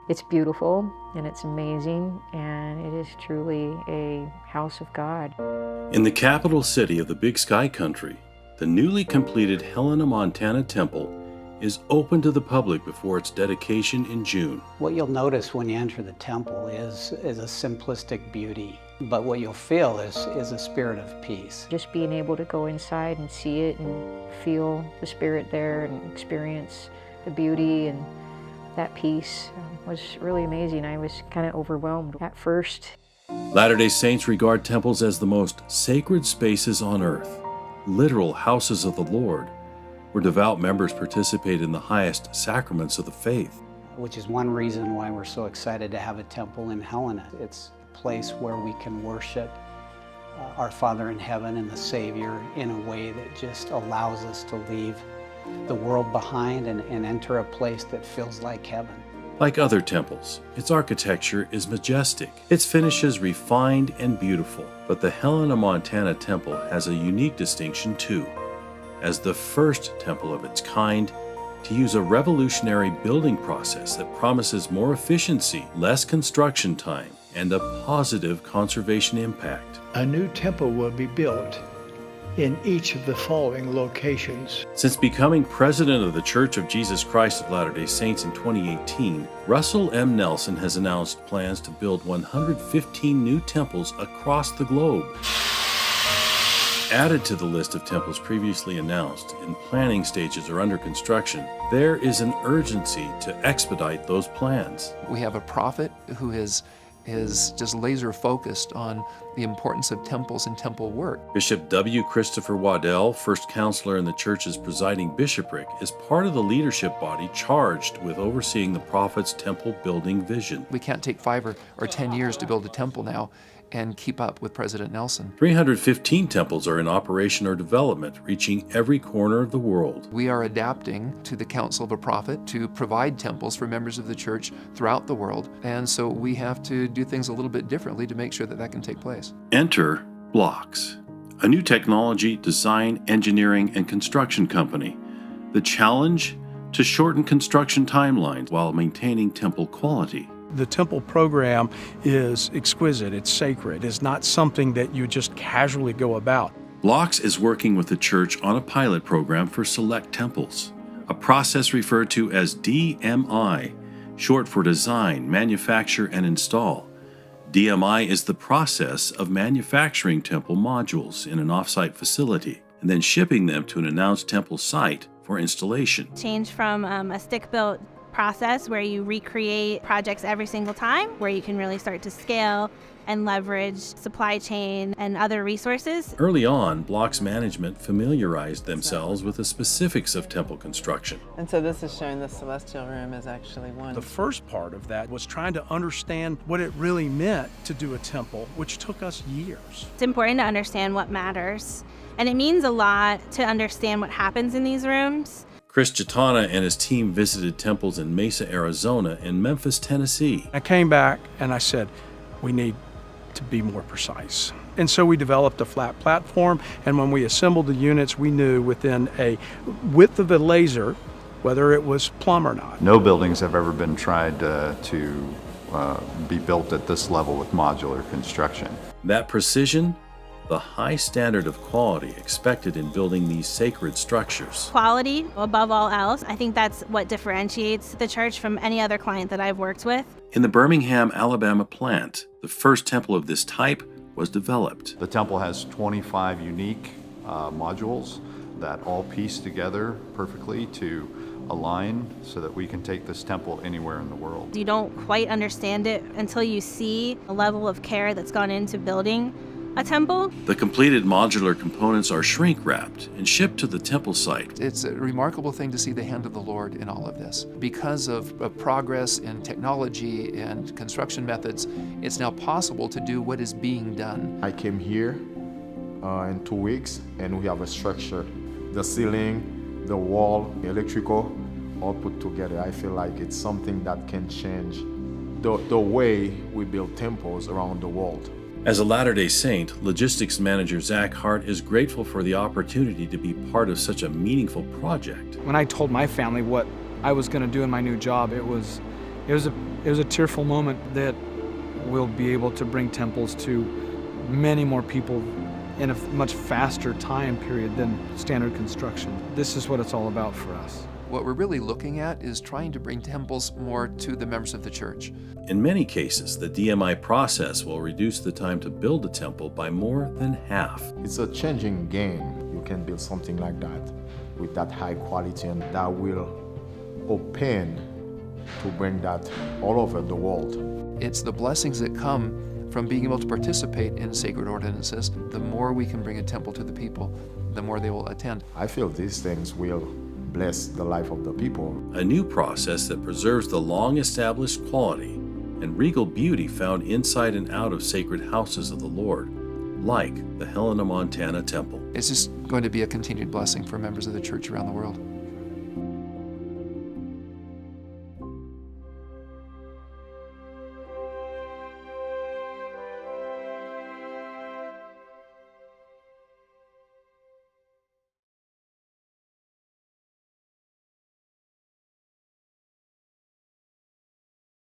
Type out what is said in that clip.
It's beautiful and it's amazing, and it is truly a house of God. In the capital city of the Big Sky Country, the newly completed Helena, Montana temple is open to the public before its dedication in June. What you'll notice when you enter the temple is a simplistic beauty, but what you'll feel is a spirit of peace. Just being able to go inside and see it and feel the spirit there and experience the beauty and that peace was really amazing. I was kind of overwhelmed at first. Latter-day Saints regard temples as the most sacred spaces on earth, literal houses of the Lord, where devout members participate in the highest sacraments of the faith. Which is one reason why we're so excited to have a temple in Helena. It's a place where we can worship our Father in heaven and the Savior in a way that just allows us to leave the world behind and enter a place that feels like heaven. Like other temples, its architecture is majestic, its finishes refined and beautiful. But the Helena, Montana temple has a unique distinction too. As the first temple of its kind, to use a revolutionary building process that promises more efficiency, less construction time, and a positive conservation impact. A new temple will be built in each of the following locations. Since becoming president of the Church of Jesus Christ of Latter-day Saints in 2018, Russell M. Nelson has announced plans to build 115 new temples across the globe. Added to the list of temples previously announced, in planning stages or under construction, there is an urgency to expedite those plans. We have a prophet who is just laser focused on the importance of temples and temple work. Bishop W. Christopher Waddell, first counselor in the church's presiding bishopric, is part of the leadership body charged with overseeing the prophet's temple building vision. We can't take 5 or 10 years to build a temple now and keep up with President Nelson. 315 temples are in operation or development, reaching every corner of the world. We are adapting to the counsel of a prophet to provide temples for members of the church throughout the world, and so we have to do things a little bit differently to make sure that that can take place. Enter Blocks, a new technology, design, engineering, and construction company. The challenge? To shorten construction timelines while maintaining temple quality. The temple program is exquisite, it's sacred, it's not something that you just casually go about. Blocks is working with the church on a pilot program for select temples, a process referred to as DMI, short for Design, Manufacture, and Install. DMI is the process of manufacturing temple modules in an off-site facility and then shipping them to an announced temple site for installation. Change from a stick-built process where you recreate projects every single time, where you can really start to scale and leverage supply chain and other resources. Early on, Blocks management familiarized themselves with the specifics of temple construction. And so this is showing the celestial room is actually one. The first part of that was trying to understand what it really meant to do a temple, which took us years. It's important to understand what matters, and it means a lot to understand what happens in these rooms. Chris Gitana and his team visited temples in Mesa, Arizona, and Memphis, Tennessee. I came back and I said, we need to be more precise. And so we developed a flat platform, and when we assembled the units, we knew within a width of a laser whether it was plumb or not. No buildings have ever been tried to be built at this level with modular construction. That precision, the high standard of quality expected in building these sacred structures. Quality above all else. I think that's what differentiates the church from any other client that I've worked with. In the Birmingham, Alabama plant, the first temple of this type was developed. The temple has 25 unique modules that all piece together perfectly to align so that we can take this temple anywhere in the world. You don't quite understand it until you see a level of care that's gone into building a temple. The completed modular components are shrink-wrapped and shipped to the temple site. It's a remarkable thing to see the hand of the Lord in all of this. Because of progress in technology and construction methods, it's now possible to do what is being done. I came here in 2 weeks, and we have a structure. The ceiling, the wall, the electrical, all put together. I feel like it's something that can change the way we build temples around the world. As a Latter-day Saint, logistics manager Zach Hart is grateful for the opportunity to be part of such a meaningful project. When I told my family what I was going to do in my new job, it was It was a tearful moment that we'll be able to bring temples to many more people in a much faster time period than standard construction. This is what it's all about for us. What we're really looking at is trying to bring temples more to the members of the church. In many cases, the DMI process will reduce the time to build a temple by more than half. It's a changing game. You can build something like that with that high quality, and that will open to bring that all over the world. It's the blessings that come from being able to participate in sacred ordinances. The more we can bring a temple to the people, the more they will attend. I feel these things will bless the life of the people. A new process that preserves the long-established quality and regal beauty found inside and out of sacred houses of the Lord, like the Helena, Montana temple. It's just going to be a continued blessing for members of the church around the world.